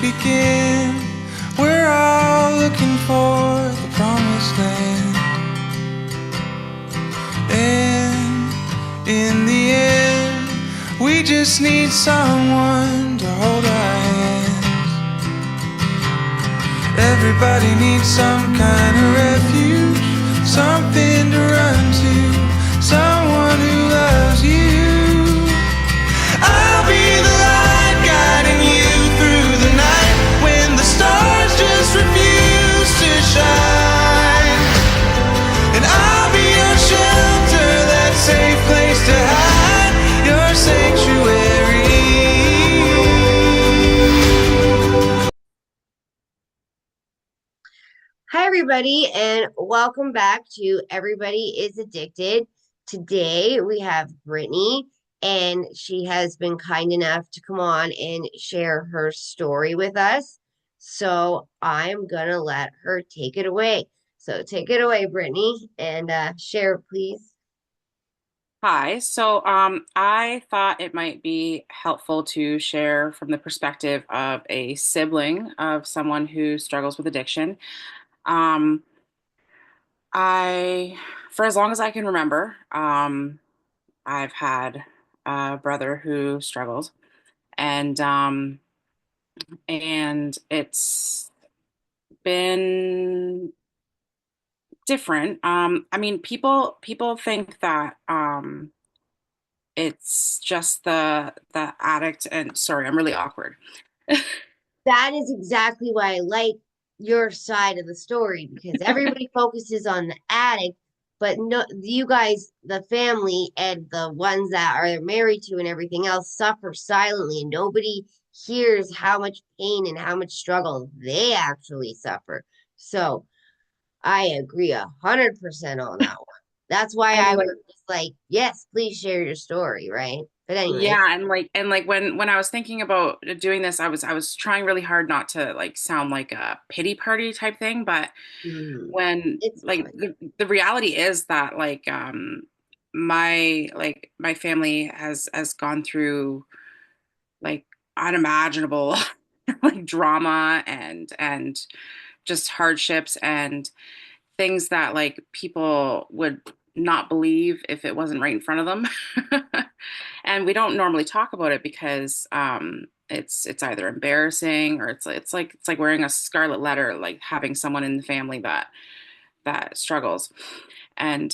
begin? We're all looking for the promised land. And in the end, we just need someone to hold our hands. Everybody needs some kind of refuge, something to run to, someone who loves you. I'll be the light guiding you through the night when the stars just refuse to shine. And I'll be your shelter, that safe place to hide, your sanctuary. Hi, everybody, and welcome back to Everybody is Addicted. Today we have Brittany, and she has been kind enough to come on and share her story with us. So I'm going to let her take it away. So take it away, Brittany, and share, please. Hi. I thought it might be helpful to share from the perspective of a sibling of someone who struggles with addiction. Um, for as long as I can remember, I've had a brother who struggles, and it's been different. I mean, people think that it's just the addict, and sorry, I'm really awkward. That is exactly why I like your side of the story because everybody focuses on the addict, but no, you guys, the family and the ones that are married to and everything else suffer silently, and nobody hears how much pain and how much struggle they actually suffer. So I agree 100% on that one. That's why And I like was just like, yes, please share your story, right? But anyways, yeah, and like when I was thinking about doing this, I was trying really hard not to like sound like a pity party type thing, but when it's like fine. the reality is that my family has gone through like unimaginable like drama and just hardships and things that like people would not believe if it wasn't right in front of them. And we don't normally talk about it because it's either embarrassing or it's like wearing a scarlet letter, like having someone in the family that struggles. And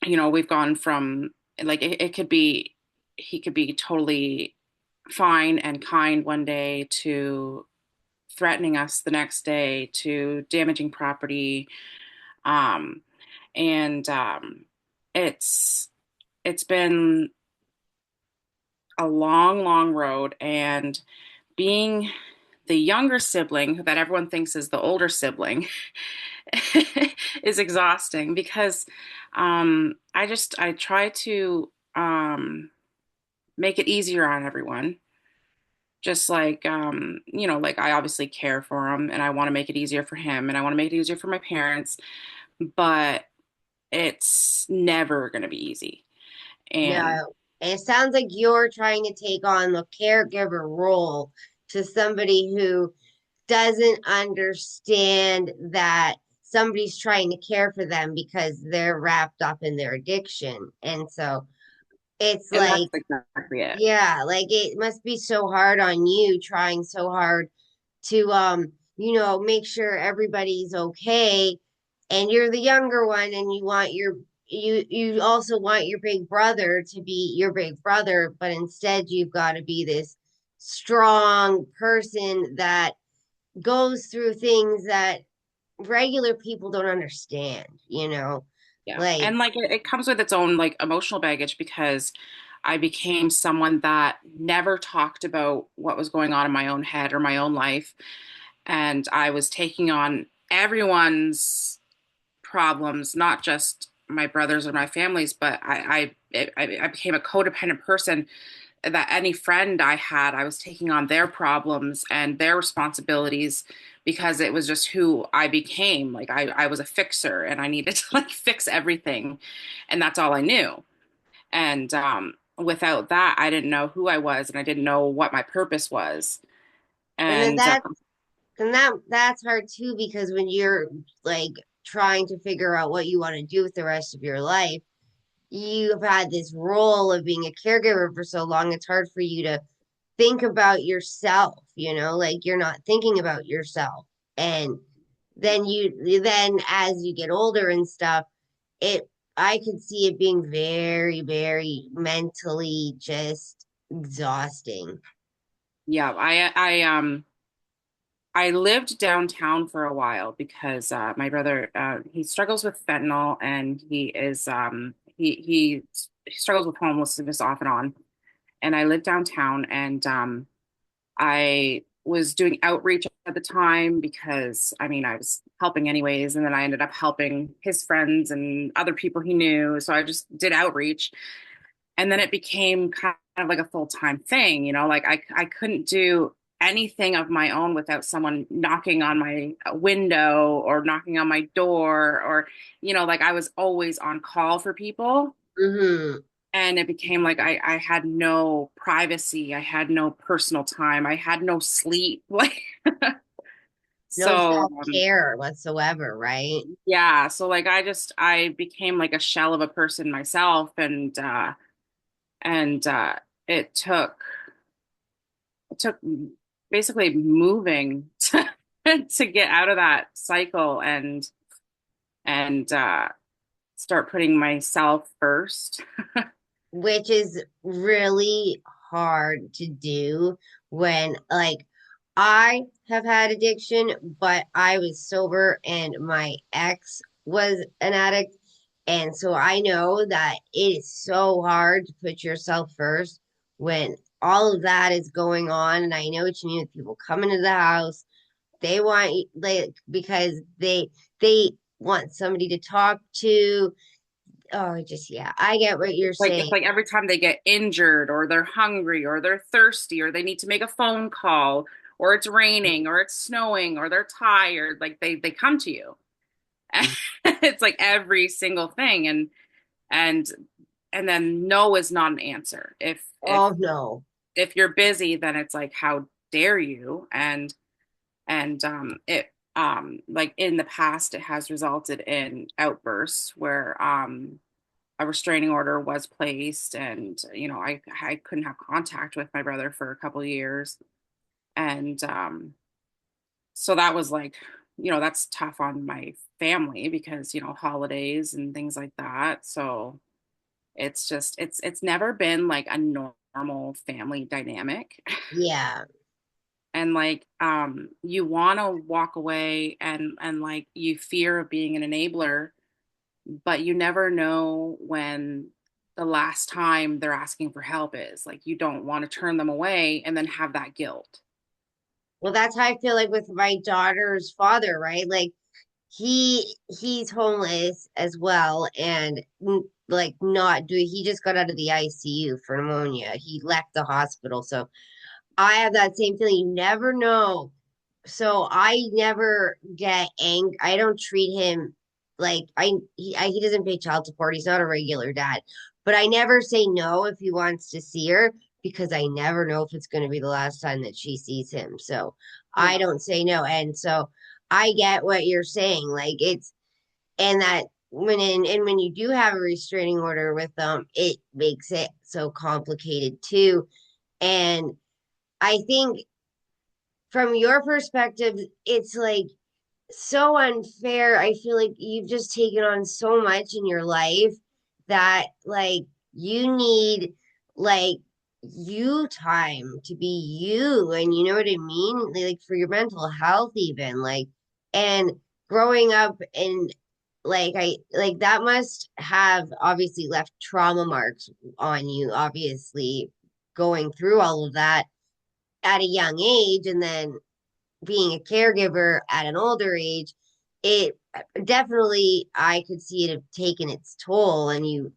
we've gone from like it could be he could be totally fine and kind one day to threatening us the next day to damaging property. Um, and it's it's been a long, long road, and being the younger sibling that everyone thinks is the older sibling is exhausting because I try to make it easier on everyone. Just like like I obviously care for him, and I want to make it easier for him, and I want to make it easier for my parents, but it's never going to be easy. And No. And it sounds like you're trying to take on the caregiver role to somebody who doesn't understand that somebody's trying to care for them because they're wrapped up in their addiction. And so it's and that's like, exactly it. yeah, like it must be so hard on you trying so hard to make sure everybody's okay, and you're the younger one and you also want your big brother to be your big brother, but instead you've got to be this strong person that goes through things that regular people don't understand. Yeah. Like, And like it comes with its own like emotional baggage because I became someone that never talked about what was going on in my own head or my own life. And I was taking on everyone's problems, not just my brothers or my family's, but I became a codependent person that any friend I had, I was taking on their problems and their responsibilities because it was just who I became. Like I was a fixer and I needed to like fix everything. And that's all I knew. And without that, I didn't know who I was and I didn't know what my purpose was. And then And that's hard too because when you're like trying to figure out what you want to do with the rest of your life, you've had this role of being a caregiver for so long, it's hard for you to think about yourself, like you're not thinking about yourself. And then as you get older and stuff, it I could see it being very, very mentally just exhausting. yeah, I lived downtown for a while because my brother he struggles with fentanyl, and he struggles with homelessness off and on. And I lived downtown, and I was doing outreach at the time because I mean I was helping anyways, and then I ended up helping his friends and other people he knew. So I just did outreach, and then it became kind of like a full-time thing, like I couldn't do anything of my own without someone knocking on my window or knocking on my door, or like I was always on call for people. Hmm. And it became like I had no privacy, I had no personal time, I had no sleep. Like No so self-care whatsoever, right? yeah, so like I became like a shell of a person myself. And it took basically moving to get out of that cycle, and start putting myself first. Which is really hard to do when, like, I have had addiction, but I was sober and my ex was an addict. And so I know that it is so hard to put yourself first when all of that is going on. And I know what you mean with people coming to the house. They want, like, because they want somebody to talk to. Oh, just, yeah, I get what you're Like saying. it's like every time they get injured or they're hungry or they're thirsty or they need to make a phone call, or it's raining or it's snowing or they're tired, like they come to you. It's like every single thing. And and then no is not an answer. Oh no. If you're busy, then it's like how dare you. And it like in the past it has resulted in outbursts where a restraining order was placed, and I couldn't have contact with my brother for a couple of years. And so that was like, that's tough on my family because holidays and things like that. So it's never been like a normal family dynamic. Yeah. And like you want to walk away, and like you fear of being an enabler, but you never know when the last time they're asking for help is. Like you don't want to turn them away and then have that guilt. Well, that's how I feel like with my daughter's father, right? Like he's homeless as well and like not doing he just got out of the ICU for pneumonia. He left the hospital. So I have that same feeling. You never know. So I never get angry. I don't treat him like he doesn't pay child support. He's not a regular dad. But I never say no if he wants to see her because I never know if it's going to be the last time that she sees him. So I Yeah. don't say no. And so I get what you're saying. Like it's and that when you do have a restraining order with them, it makes it so complicated too. And I think from your perspective, it's like so unfair. I feel like you've just taken on so much in your life that like you need like you time to be you, and you know what I mean? Like for your mental health even like and growing up and like I like that must have obviously left trauma marks on you, obviously going through all of that at a young age and then being a caregiver at an older age, it definitely I could see it have taken its toll and you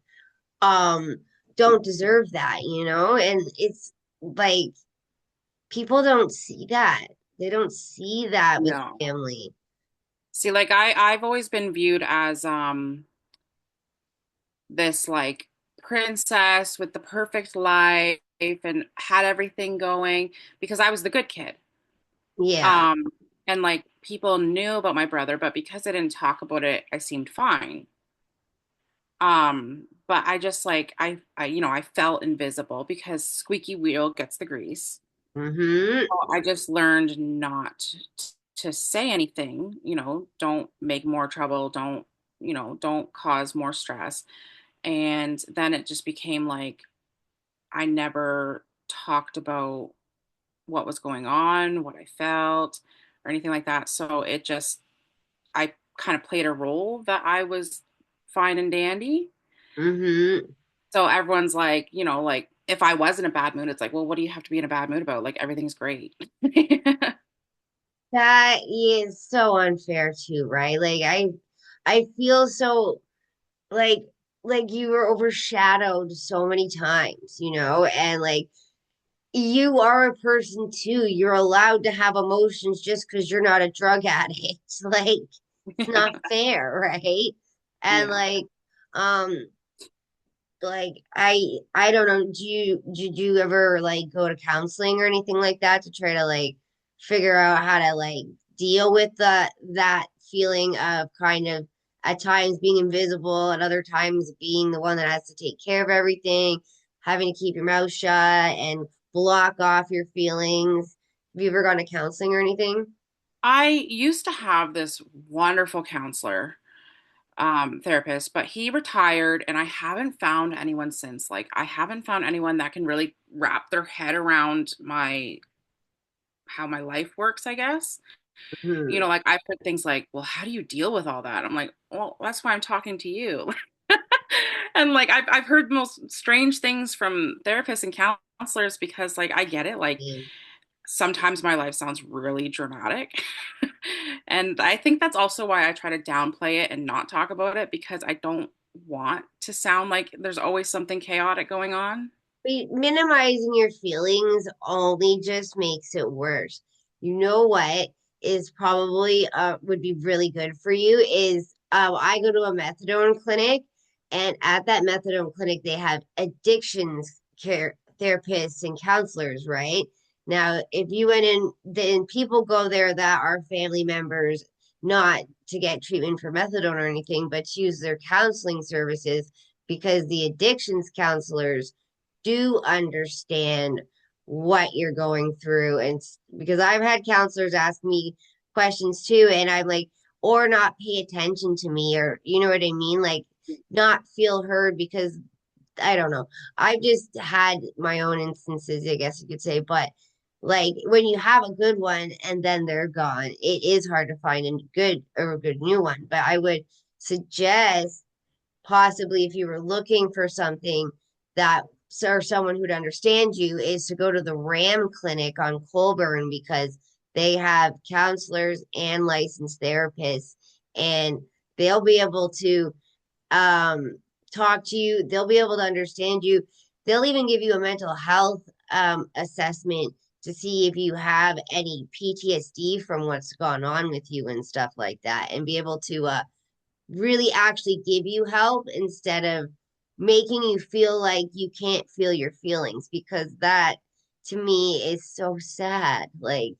um don't deserve that, and it's like people don't see that. They don't see that with No. family. See, like I've always been viewed as this like princess with the perfect life and had everything going because I was the good kid. Yeah. Um, and like people knew about my brother, but because I didn't talk about it, I seemed fine. But I just like I felt invisible because squeaky wheel gets the grease. Mm-hmm. So I just learned not to say anything, don't make more trouble, don't cause more stress. And then it just became like I never talked about what was going on, what I felt, or anything like that. So I kind of played a role that I was fine and dandy. Mm-hmm. So everyone's like, like if I was in a bad mood, it's like, well, what do you have to be in a bad mood about? Like everything's great. That is so unfair too, right? Like I feel so like you were overshadowed so many times, and like you are a person too. You're allowed to have emotions just because you're not a drug addict. Like it's not fair, right? And Yeah. um I don't know, did you ever like go to counseling or anything like that to try to like figure out how to like deal with that feeling of kind of at times being invisible, at other times being the one that has to take care of everything, having to keep your mouth shut and block off your feelings? Have you ever gone to counseling or anything? I used to have this wonderful counselor, therapist, but he retired and I haven't found anyone since. Like, I haven't found anyone that can really wrap their head around how my life works, I guess. Hmm. Like I've heard things like, well, how do you deal with all that? I'm like, well, that's why I'm talking to you. And like I've heard the most strange things from therapists and counselors because like I get it. Like sometimes my life sounds really dramatic. And I think that's also why I try to downplay it and not talk about it because I don't want to sound like there's always something chaotic going on. Minimizing your feelings only just makes it worse. You know what is probably would be really good for you is I go to a methadone clinic, and at that methadone clinic they have addictions care therapists and counselors, right? Now, if you went in, then people go there that are family members, not to get treatment for methadone or anything, but to use their counseling services because the addictions counselors do understand what you're going through. And because I've had counselors ask me questions too, and I'm like, or not pay attention to me, or you know what I mean? Like, not feel heard because I don't know. I've just had my own instances, I guess you could say, but like when you have a good one and then they're gone, it is hard to find a good new one. But I would suggest possibly if you were looking for something that or someone who'd understand you is to go to the RAM clinic on Colburn because they have counselors and licensed therapists, and they'll be able to um talk to you, they'll be able to understand you, they'll even give you a mental health assessment to see if you have any PTSD from what's gone on with you and stuff like that, and be able to really actually give you help instead of making you feel like you can't feel your feelings, because that to me is so sad. Like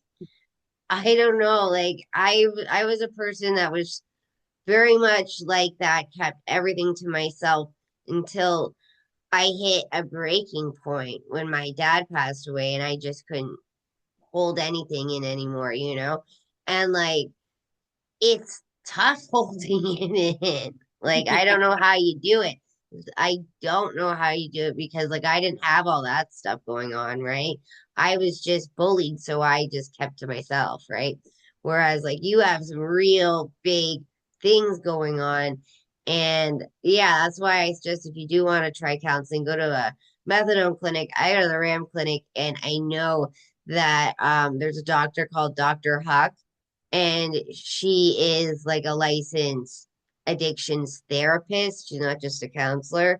I don't know, like I was a person that was very much like that, kept everything to myself until I hit a breaking point when my dad passed away and I just couldn't hold anything in anymore, and like it's tough holding it in. Like, I don't know how you do it. I don't know how you do it because, like, I didn't have all that stuff going on, right? I was just bullied, so I just kept to myself, right? Whereas, like, you have some real big things going on. And yeah, that's why I suggest if you do want to try counseling, go to a methadone clinic. I go to the RAM clinic, and I know that there's a doctor called Dr. Huck, and she is like a licensed addictions therapist. She's not just a counselor.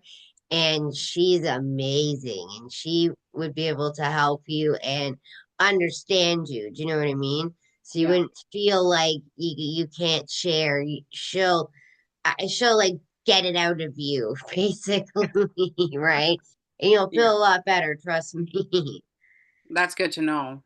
And she's amazing. And she would be able to help you and understand you. Do you know what I mean? So you Yeah. wouldn't feel like you can't share. She'll like get it out of you, basically, right? And you'll Yeah. feel a lot better, trust me. That's good to know.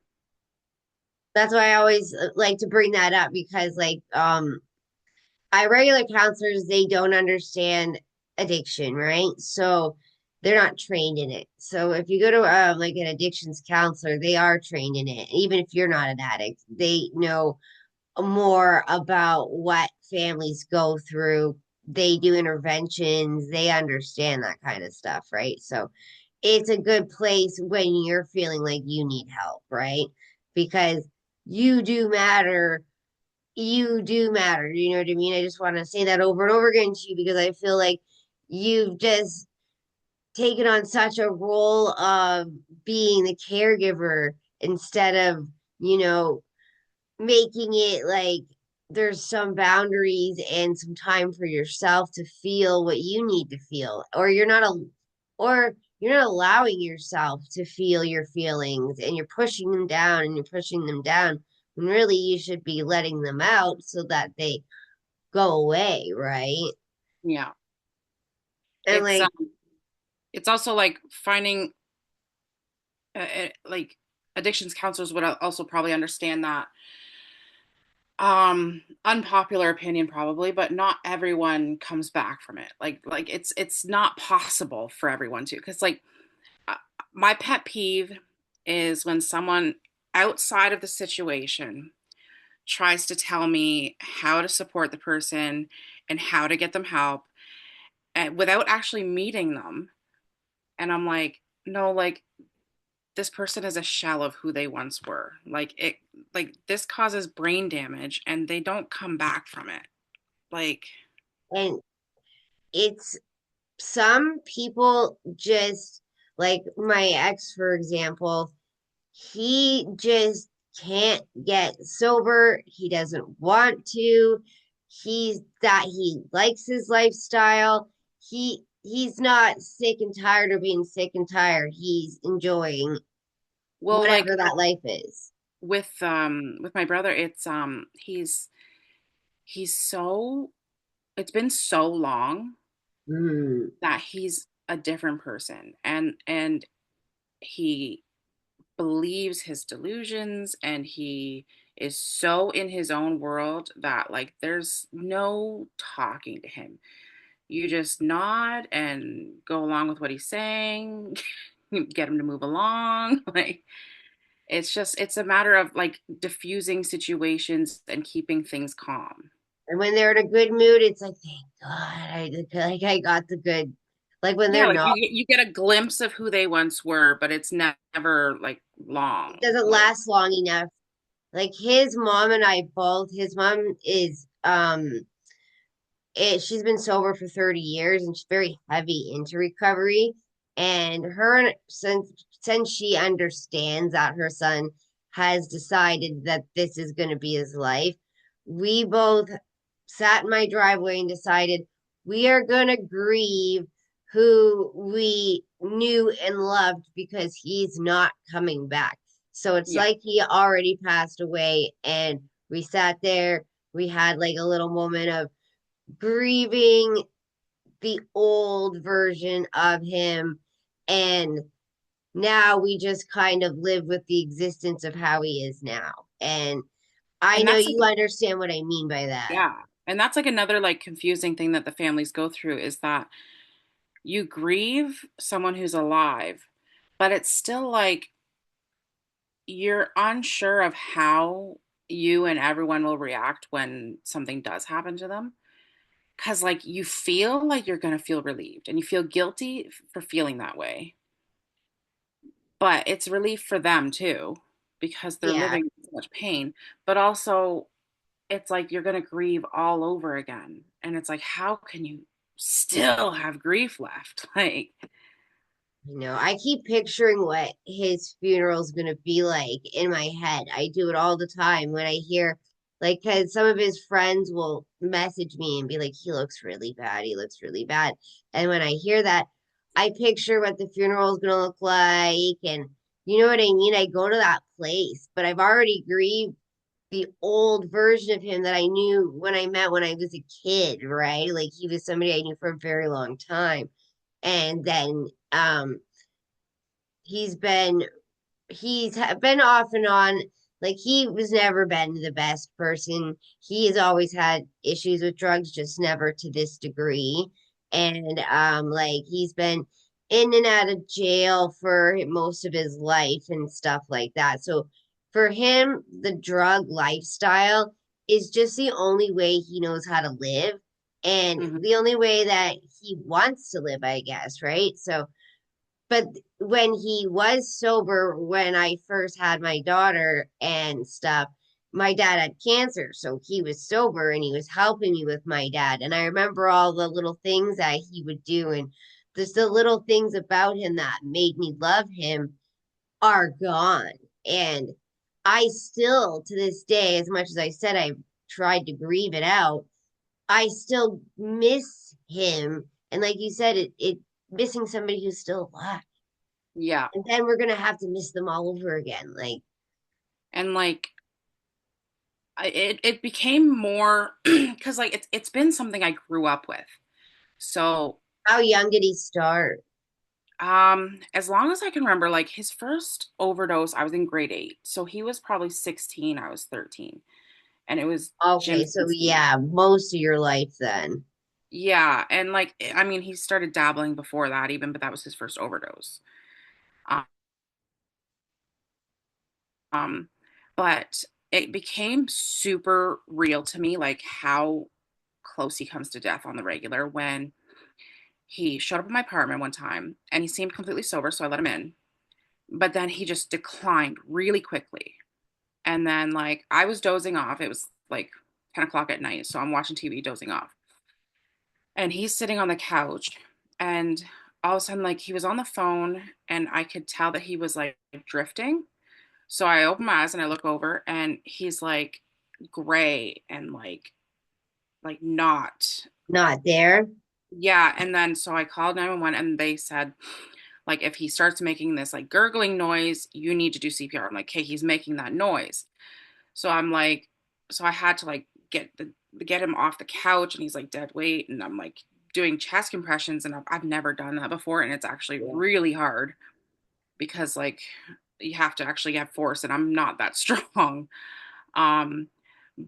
That's why I always like to bring that up because like I regular counselors, they don't understand addiction, right? So they're not trained in it. So if you go to like an addictions counselor, they are trained in it. Even if you're not an addict, they know more about what families go through. They do interventions, they understand that kind of stuff, right? So it's a good place when you're feeling like you need help, right? Because you do matter. You do matter. You know what I mean? I just want to say that over and over again to you because I feel like you've just taken on such a role of being the caregiver instead of, you know, making it like there's some boundaries and some time for yourself to feel what you need to feel, or you're not allowing yourself to feel your feelings and you're pushing them down and you're pushing them down when really you should be letting them out so that they go away, right? Yeah. And It's like, it's also like finding like addictions counselors would also probably understand that unpopular opinion probably, but not everyone comes back from it. Like it's not possible for everyone to, because like uh, my pet peeve is when someone outside of the situation tries to tell me how to support the person and how to get them help, and without actually meeting them. And I'm like, no, like this person is a shell of who they once were. Like this causes brain damage and they don't come back from it. Like, and it's some people just like my ex, for example, he just can't get sober. He doesn't want to. He likes his lifestyle. He's not sick and tired of being sick and tired. He's enjoying well, like whatever that life is. with my brother, it's he's so it's been so long Mm. that he's a different person, and he believes his delusions, and he is so in his own world that like there's no talking to him. You just nod and go along with what he's saying, get him to move along. Like it's a matter of like diffusing situations and keeping things calm. And when they're in a good mood, it's like, thank God, I got the good. Like when Yeah, they're like not, you get a glimpse of who they once were, but it's never like it long. doesn't Like, last long enough. Like his mom and I both. His mom is she's been sober for 30 years and she's very heavy into recovery, and her since she understands that her son has decided that this is going to be his life, we both sat in my driveway and decided we are going to grieve who we knew and loved because he's not coming back. So it's yeah. like he already passed away, and we sat there, we had like a little moment of grieving the old version of him, and now we just kind of live with the existence of how he is now. And I And know that's like you understand what I mean by that. yeah. And that's like another like confusing thing that the families go through is that you grieve someone who's alive, but it's still like you're unsure of how you and everyone will react when something does happen to them. Because, like, you feel like you're going to feel relieved and you feel guilty for feeling that way. But it's relief for them too, because they're Yeah, living in so much pain. But also, it's like you're going to grieve all over again. And it's like, how can you still have grief left? Like, I keep picturing what his funeral is going to be like in my head. I do it all the time when I hear, like, because some of his friends will message me and be like, he looks really bad. He looks really bad. And when I hear that, I picture what the funeral is going to look like. And you know what I mean? I go to that place, but I've already grieved the old version of him that I knew when I was a kid, right? Like, he was somebody I knew for a very long time. And then, he's been he's been off and on Like he was never been the best person. He has always had issues with drugs, just never to this degree. And like he's been in and out of jail for most of his life and stuff like that. So for him, the drug lifestyle is just the only way he knows how to live and Hmm. the only way that he wants to live, I guess, right? So but when he was sober, when I first had my daughter and stuff, my dad had cancer. So he was sober and he was helping me with my dad. And I remember all the little things that he would do. And just the little things about him that made me love him are gone. And I still, to this day, as much as I said I tried to grieve it out, I still miss him. And like you said, it missing somebody who's still alive, Yeah. and then we're gonna have to miss them all over again. Like, And like it became more because like it's been something I grew up with. So how young did he start? as long as I can remember, like his first overdose, I was in grade 8. So he was probably 16, I was 13. And it was Okay, so Jimson's. yeah, most of your life then. Yeah, and like I mean, he started dabbling before that even, but that was his first overdose. Um, um, but it became super real to me, like how close he comes to death on the regular when he showed up at my apartment one time and he seemed completely sober, so I let him in. But then he just declined really quickly. And then like I was dozing off. It was like 10 o'clock at night, so I'm watching TV dozing off. And he's sitting on the couch and all of a sudden like he was on the phone and I could tell that he was like drifting. So I open my eyes and I look over and he's like gray and like not. Not there. Yeah, and then so I called 911 and they said like if he starts making this like gurgling noise, you need to do CPR. I'm like, "Okay, he's making that noise." So I'm like, so I had to like get him off the couch and he's like dead weight and I'm like doing chest compressions and I've never done that before and it's actually Yeah. really hard because like you have to actually have force and I'm not that strong. Um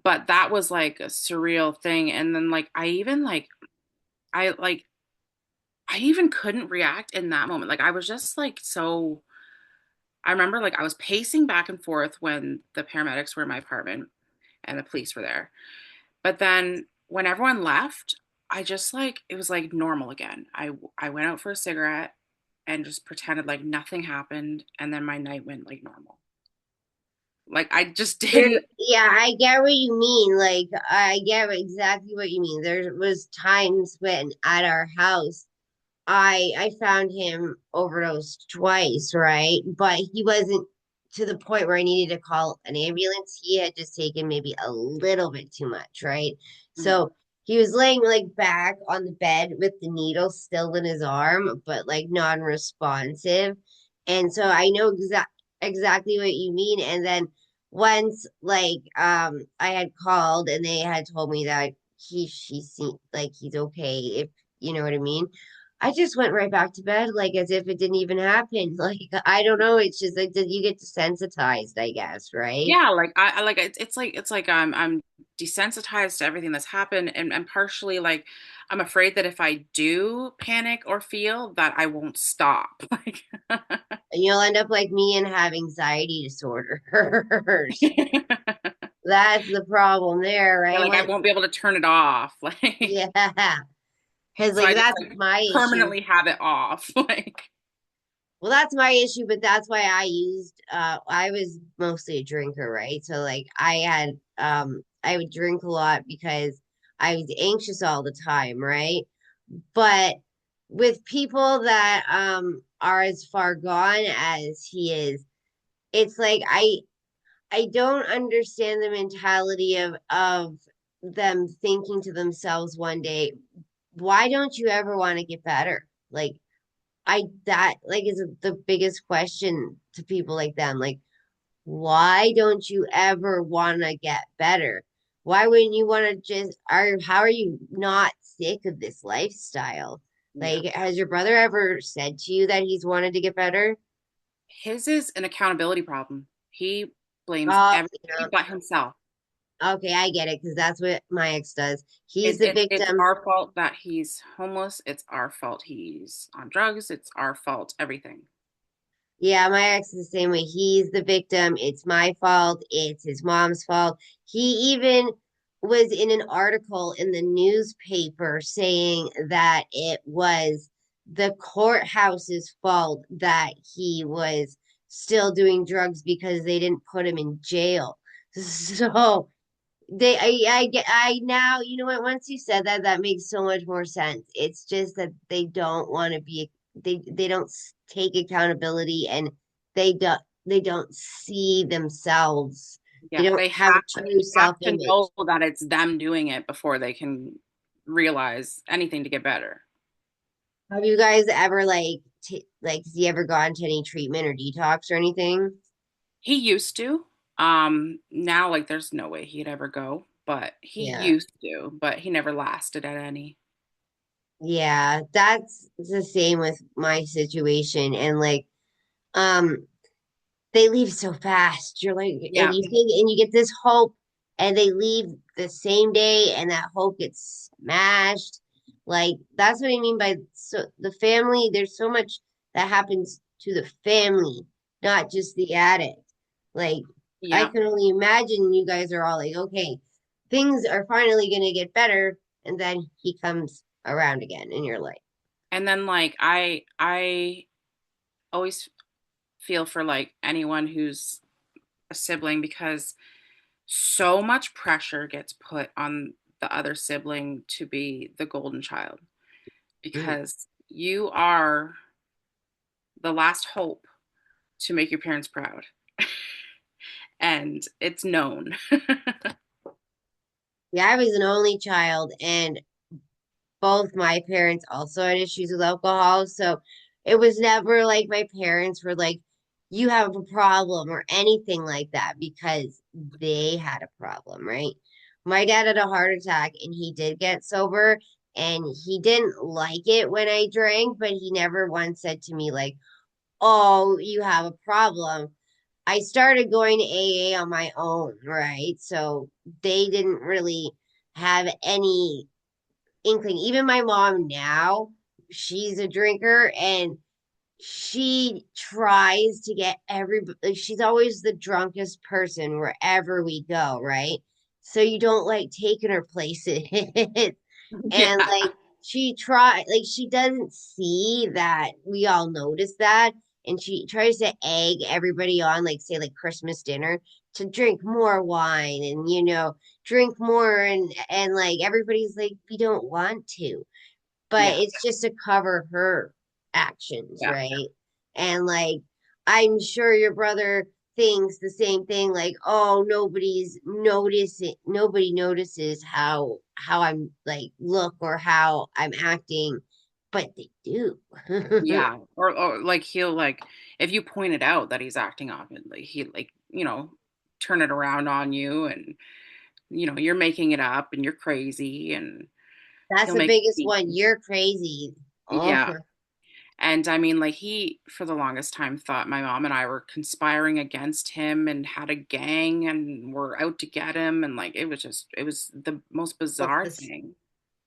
but that was like a surreal thing and then like I like I even couldn't react in that moment. Like I was just like so I remember like I was pacing back and forth when the paramedics were in my apartment and the police were there. But then when everyone left, I just like it was like normal again. I went out for a cigarette and just pretended like nothing happened and then my night went like normal. Like I just There, didn't. yeah, I get what you mean. Like, I get exactly what you mean. There was times when at our house, I found him overdosed twice, right? But he wasn't to the point where I needed to call an ambulance. He had just taken maybe a little bit too much, right? Mhm. So he was laying like back on the bed with the needle still in his arm, but like non-responsive. And so I know exactly what you mean. And then once like I had called and they had told me that she seemed like he's okay, if you know what I mean. I just went right back to bed, like as if it didn't even happen. Like, I don't know. It's just like you get desensitized, I guess, right? Yeah, like I like it's like I'm desensitized to everything that's happened and partially like I'm afraid that if I do panic or feel that I won't stop. Like And you'll end up like me and have anxiety disorders. yeah, That's the problem there, right? like I What? won't be able to turn it off. Like Yeah, because so like I just that's like my issue. permanently have it off. Like Well, that's my issue, but that's why I was mostly a drinker, right? So like I would drink a lot because I was anxious all the time, right? But with people that are as far gone as he is, it's like I don't understand the mentality of them thinking to themselves one day, why don't you ever want to get better? Like I that like is the biggest question to people like them. Like, why don't you ever want to get better? Why wouldn't you want to just are how are you not sick of this lifestyle? yeah. Like, has your brother ever said to you that he's wanted to get better? His is an accountability problem. He blames Oh, everybody yeah. but himself. Okay, I get it because that's what my ex does. He's It, the it's victim. our fault that he's homeless. It's our fault he's on drugs. It's our fault everything. Yeah, my ex is the same way. He's the victim. It's my fault. It's his mom's fault. He even was in an article in the newspaper saying that it was the courthouse's fault that he was still doing drugs because they didn't put him in jail. So I now, you know what, once you said that, that makes so much more sense. It's just that they don't want to be, they don't take accountability, and they don't see themselves. They Yeah, don't have a true they have to self-image. know that it's them doing it before they can realize anything to get better. Have you guys ever like has he ever gone to any treatment or detox or anything? He used to. Now like there's no way he'd ever go, but he Yeah. used to, but he never lasted at any. Yeah, that's the same with my situation. And like um they leave so fast. You're like, and Yeah, you think, and you get this hope, and they leave the same day, and that hope gets smashed. Like, that's what I mean by so the family. There's so much that happens to the family, not just the addict. Like, I yeah. can only imagine you guys are all like, okay, things are finally going to get better. And then he comes around again, and you're like, And then like I always feel for like anyone who's a sibling because so much pressure gets put on the other sibling to be the golden child mm. because you are the last hope to make your parents proud. And it's known. Yeah, I was an only child, and both my parents also had issues with alcohol. So it was never like my parents were like, you have a problem or anything like that because they had a problem, right? My dad had a heart attack and he did get sober, and he didn't like it when I drank, but he never once said to me, like, oh, you have a problem. I started going to AA on my own, right? So they didn't really have any inkling. Even my mom now, she's a drinker, and she tries to get like, she's always the drunkest person wherever we go, right? So you don't like taking her places. And Yeah. like she doesn't see that we all notice that, and she tries to egg everybody on, like say like Christmas dinner, to drink more wine, and drink more, and like everybody's like, we don't want to, but Yeah. it's just to cover her actions, Yeah. right? And like, I'm sure your brother thinks the same thing, like, oh, nobody notices how I'm like look or how I'm acting, but they do. Yeah. Or like he'll like if you point it out that he's acting off and like he like, turn it around on you and you're making it up and you're crazy and That's he'll the make biggest one. excuses. You're crazy. Oh, Yeah. And I mean, like, he, for the longest time, thought my mom and I were conspiring against him and had a gang and were out to get him. And, like, it was the most well, bizarre this thing.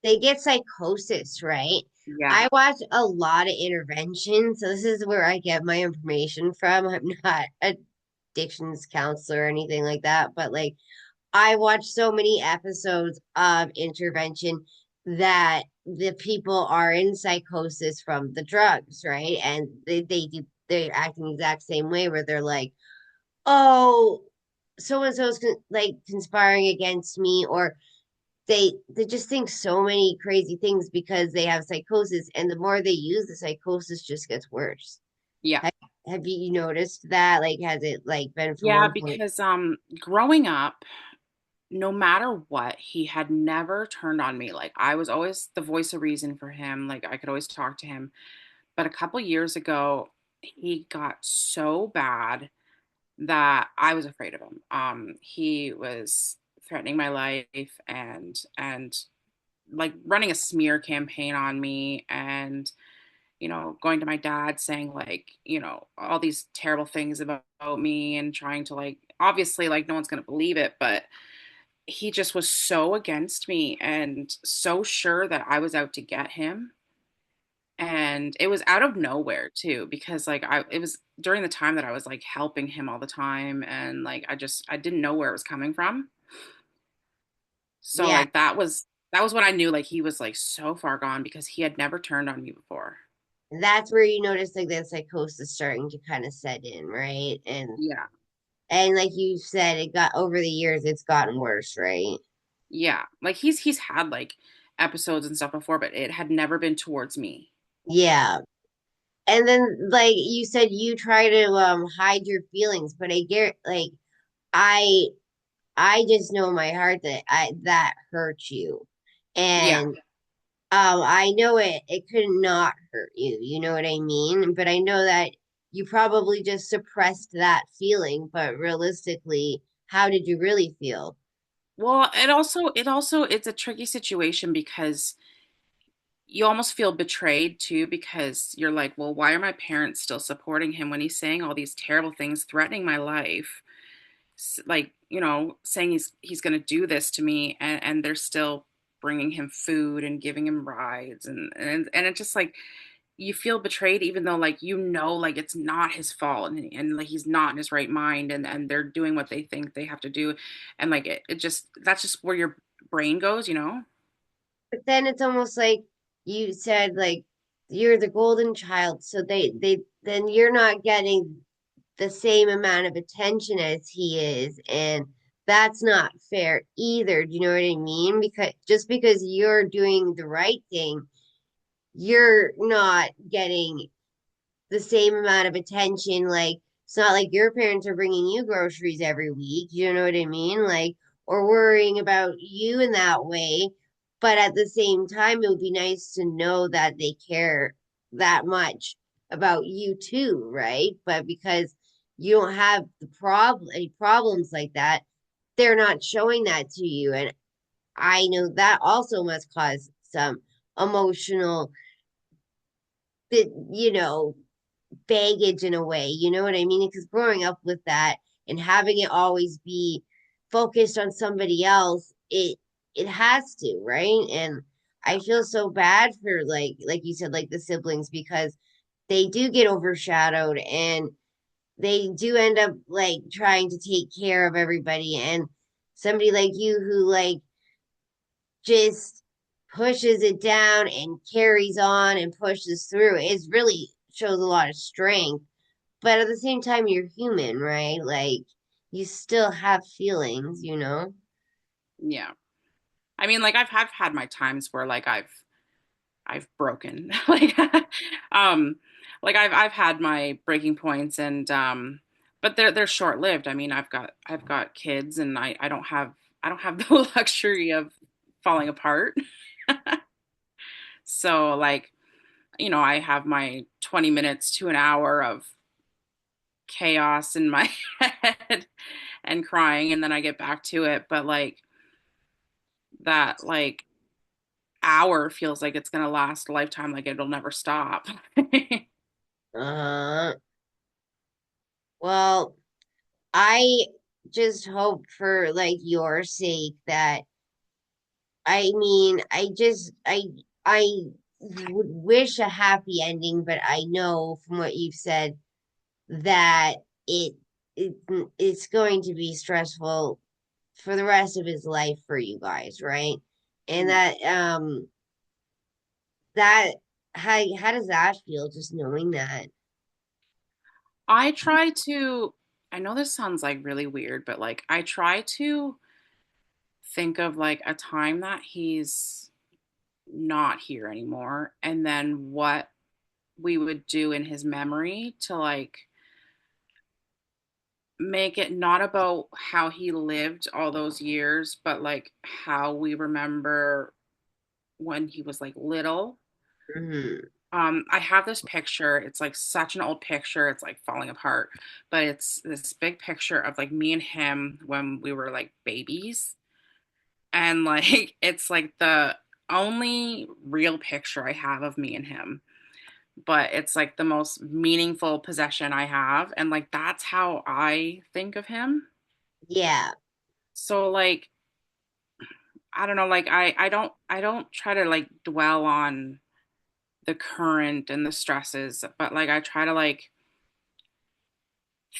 they get psychosis, right? Yeah. I watch a lot of intervention, so this is where I get my information from. I'm not a addictions counselor or anything like that, but like, I watch so many episodes of intervention that the people are in psychosis from the drugs, right? And they're acting the exact same way, where they're like, oh, so and so's like conspiring against me, or they just think so many crazy things because they have psychosis, and the more they use, the psychosis just gets worse. Yeah. have, have you noticed that? Like, has it like been from Yeah. one point? Because growing up, no matter what, he had never turned on me. Like, I was always the voice of reason for him. Like, I could always talk to him. But a couple years ago, he got so bad that I was afraid of him. He was threatening my life and like running a smear campaign on me and going to my dad saying like all these terrible things about me and trying to like obviously like no one's going to believe it, but he just was so against me and so sure that I was out to get him. And it was out of nowhere too, because like it was during the time that I was like helping him all the time, and like I didn't know where it was coming from. So Yeah, like that was when I knew like he was like so far gone, because he had never turned on me before. that's where you notice like that psychosis starting to kind of set in, right? Yeah. And like you said, it got over the years, it's gotten worse, right? Yeah. Like he's had like episodes and stuff before, but it had never been towards me. Yeah. And then like you said, you try to hide your feelings, but I get like I I just know in my heart that I that hurt you. Yeah. And I know it could not hurt you, you know what I mean? But I know that you probably just suppressed that feeling, but realistically, how did you really feel? Well, it's a tricky situation, because you almost feel betrayed too, because you're like, well, why are my parents still supporting him when he's saying all these terrible things, threatening my life, like, saying he's going to do this to me, and they're still bringing him food and giving him rides, and it's just like you feel betrayed, even though like like it's not his fault, and like he's not in his right mind, and they're doing what they think they have to do, and like it just that's just where your brain goes. But then it's almost like you said, like you're the golden child, so they then you're not getting the same amount of attention as he is, and that's not fair either. Do you know what I mean? Because just because you're doing the right thing, you're not getting the same amount of attention. Like, it's not like your parents are bringing you groceries every week. You know what I mean? Like, or worrying about you in that way. But at the same time, it would be nice to know that they care that much about you too, right? But because you don't have any problems like that, they're not showing that to you. And I know that also must cause some emotional, you know, baggage in a way, you know what I mean? Because growing up with that and having it always be focused on somebody else, it has to, right? And I feel so bad for like you said, like the siblings, because they do get overshadowed and they do end up like trying to take care of everybody, and somebody like you who like just pushes it down and carries on and pushes through is really shows a lot of strength. But at the same time, you're human, right? Like you still have feelings, you know? Yeah. I mean, like I've had my times where like I've broken like um like I've had my breaking points, and but they're short-lived. I mean, I've got kids, and I don't have the luxury of falling apart. So like, I have my 20 minutes to an hour of chaos in my head and crying, and then I get back to it, but like that like hour feels like it's going to last a lifetime, like it'll never stop. Uh-huh. Well, I just hope for like your sake that I mean, I would wish a happy ending, but I know from what you've said that it, it it's going to be stressful for the rest of his life for you guys, right? And that how does that feel just knowing that? I try to, I know this sounds like really weird, but like I try to think of like a time that he's not here anymore, and then what we would do in his memory to like make it not about how he lived all those years, but like how we remember when he was like little. Hmm. I have this picture. It's like such an old picture. It's like falling apart, but it's this big picture of like me and him when we were like babies. And like it's like the only real picture I have of me and him, but it's like the most meaningful possession I have. And like that's how I think of him. Yeah. So like I don't know, like I don't try to like dwell on the current and the stresses, but like I try to like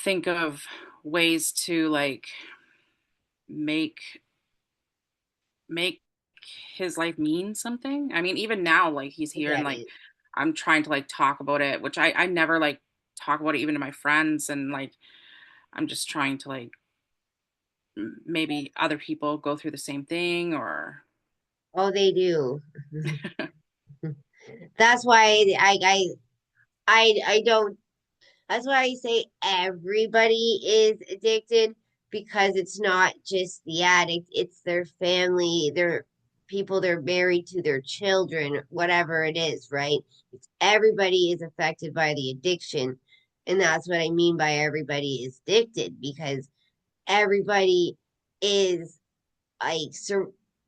think of ways to like make make his life mean something. I mean, even now, like he's I here and get like it. I'm trying to like talk about it, which I never like talk about it even to my friends, and like I'm just trying to like maybe other people go through the same thing or Oh, they do. That's why I don't. That's why I say everybody is addicted, because it's not just the addict, it's their family, their people they're married to, their children, whatever it is, right? It's everybody is affected by the addiction. And that's what I mean by everybody is addicted, because everybody is like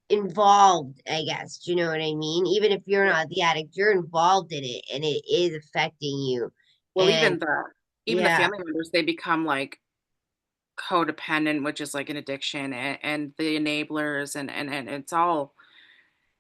involved, I guess. Do you know what I mean? Even if you're not the addict, you're involved in it and it is affecting you. well And even the yeah. family members, they become like codependent, which is like an addiction, and the enablers, and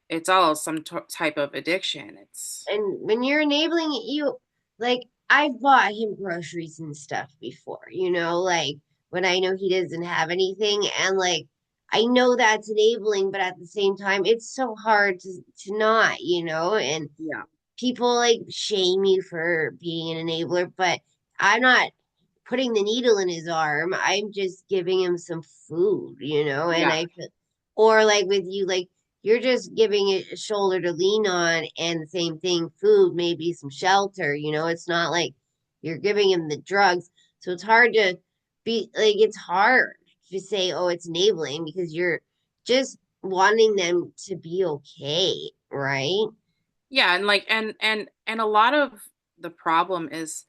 it's all some type of addiction. It's And when you're enabling it, you like, I've bought him groceries and stuff before, like when I know he doesn't have anything, and like I know that's enabling, but at the same time, it's so hard to not, and yeah, people like shame you for being an enabler, but I'm not putting the needle in his arm. I'm just giving him some food, and yeah, I feel, or like with you, like you're just giving it a shoulder to lean on, and the same thing, food, maybe some shelter, it's not like you're giving him the drugs. So it's hard to be like, it's hard to say, oh, it's enabling, because you're just wanting them to be okay, right? yeah, and like and a lot of the problem is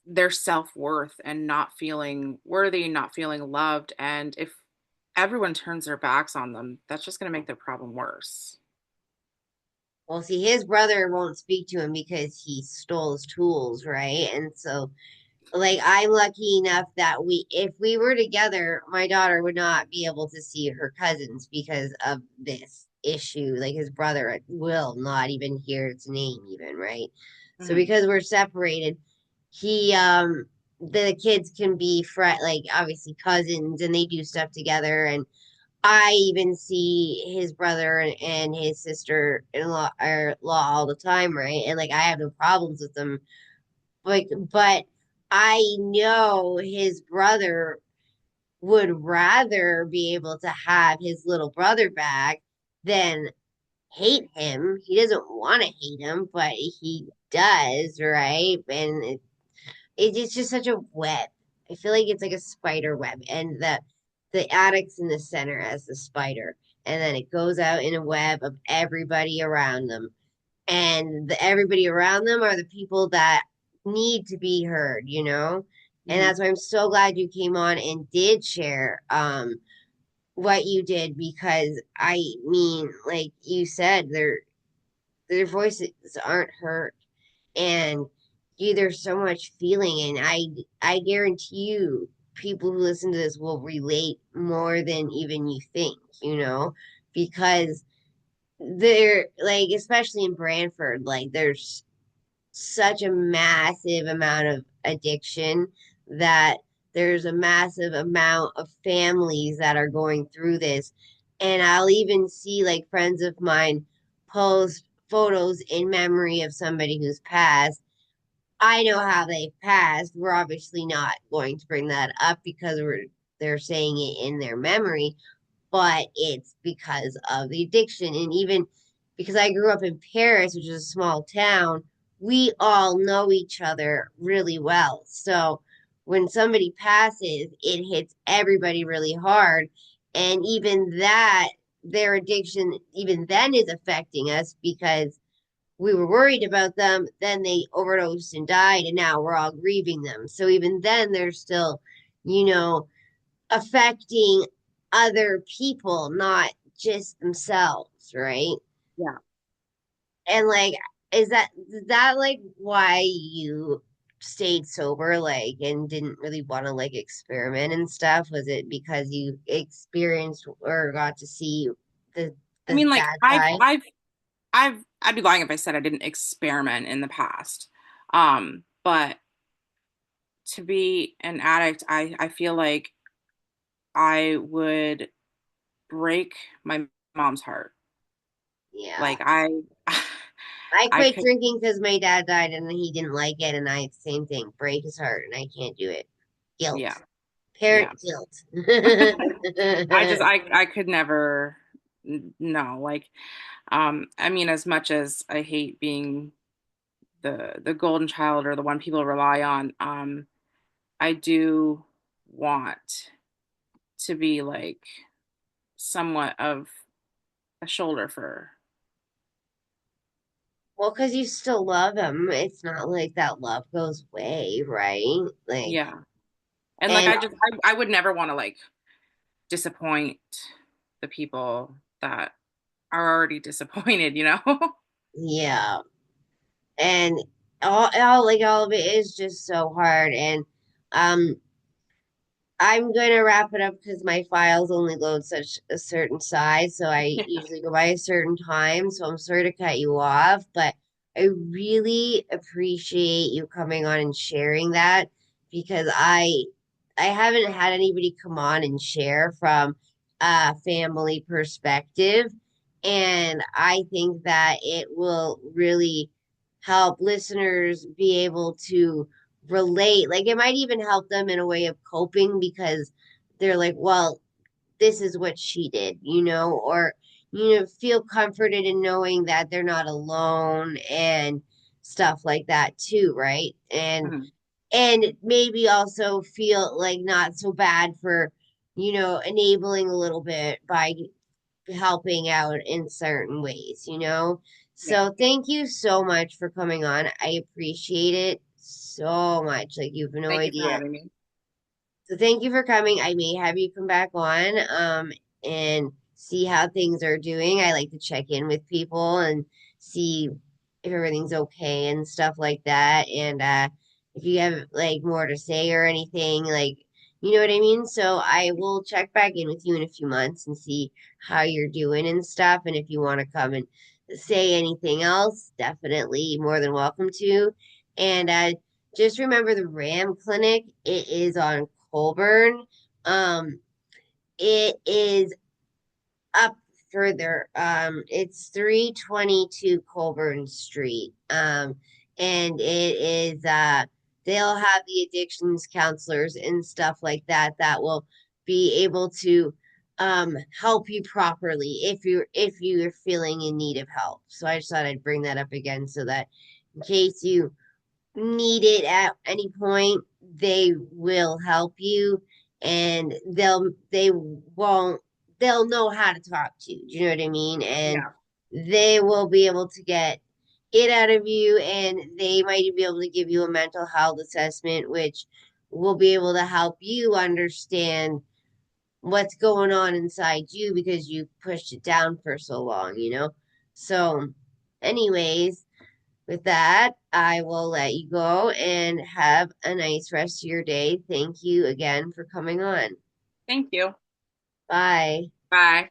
their self-worth and not feeling worthy, not feeling loved, and if everyone turns their backs on them, that's just going to make their problem worse. Well, see, his brother won't speak to him because he stole his tools, right? And so, like, I'm lucky enough that if we were together, my daughter would not be able to see her cousins because of this issue. Like, his brother will not even hear its name, even, right? So, Hmm. because we're separated, the kids can be like, obviously cousins, and they do stuff together, and I even see his brother and his sister in law all the time, right? And like I have no problems with them. Like, but I know his brother would rather be able to have his little brother back than hate him. He doesn't want to hate him, but he does, right? And it's just such a web. I feel like it's like a spider web, and the addict's in the center as the spider, and then it goes out in a web of everybody around them, and everybody around them are the people that need to be heard, and Hmm. that's why I'm so glad you came on and did share what you did, because I mean, like you said, their voices aren't heard, and there's so much feeling, and I guarantee you people who listen to this will relate more than even you think, because they're like, especially in Brantford, like there's such a massive amount of addiction, that there's a massive amount of families that are going through this. And I'll even see like friends of mine post photos in memory of somebody who's passed. I know how they passed. We're obviously not going to bring that up because they're saying it in their memory, but it's because of the addiction. And even because I grew up in Paris, which is a small town, we all know each other really well. So when somebody passes, it hits everybody really hard. And even that, their addiction, even then, is affecting us, because we were worried about them, then they overdosed and died, and now we're all grieving them. So even then, they're still, you know, affecting other people, not just themselves, right? Yeah. And like, is that like why you? stayed sober, like, and didn't really want to like experiment and stuff? Was it because you experienced or got to see the I mean, like bad side? I'd be lying if I said I didn't experiment in the past. But to be an addict, I feel like I would break my mom's heart. Yeah. Like I I I quit could, drinking because my dad died and he didn't like it, and I same thing, break his heart, and I can't do it. Guilt, yeah, parent yeah. guilt. I could never, no, like I mean, as much as I hate being the golden child or the one people rely on, I do want to be like somewhat of a shoulder for, Well, because you still love him. It's not like that love goes away, right? Like, yeah. And like and I would never want to like disappoint the people that are already disappointed, you know? yeah, and all of it is just so hard. And um, I'm gonna wrap it up because my files only load such a certain size, so I Yeah. usually go by a certain time. So I'm sorry to cut you off, but I really appreciate you coming on and sharing that because I haven't had anybody come on and share from a family perspective, and I think that it will really help listeners be able to relate. Like it might even help them in a way of coping because they're like, well, this is what she did, or feel comforted in knowing that they're not alone and stuff like that too, right? Mhm. And maybe also feel like not so bad for, enabling a little bit by helping out in certain ways. Yeah. So thank you so much for coming on. I appreciate it so much. Like you've no Thank you for idea. having me. So thank you for coming. I may have you come back on and see how things are doing. I like to check in with people and see if everything's okay and stuff like that. And if you have like more to say or anything, like you know what I mean? So I will check back in with you in a few months and see how you're doing and stuff. And if you want to come and say anything else, definitely more than welcome to. And just remember the RAM clinic. It is on Colburn. Um, it is up further. It's 322 Colburn Street. And it is they'll have the addictions counselors and stuff like that that will be able to help you properly if you're feeling in need of help. So I just thought I'd bring that up again so that in case you need it at any point, they will help you and they'll know how to talk to you. Do you know what I mean? And Yeah. they will be able to get it out of you and they might be able to give you a mental health assessment, which will be able to help you understand what's going on inside you because you pushed it down for so long. So, anyways, with that, I will let you go and have a nice rest of your day. Thank you again for coming on. Thank you. Bye. Bye.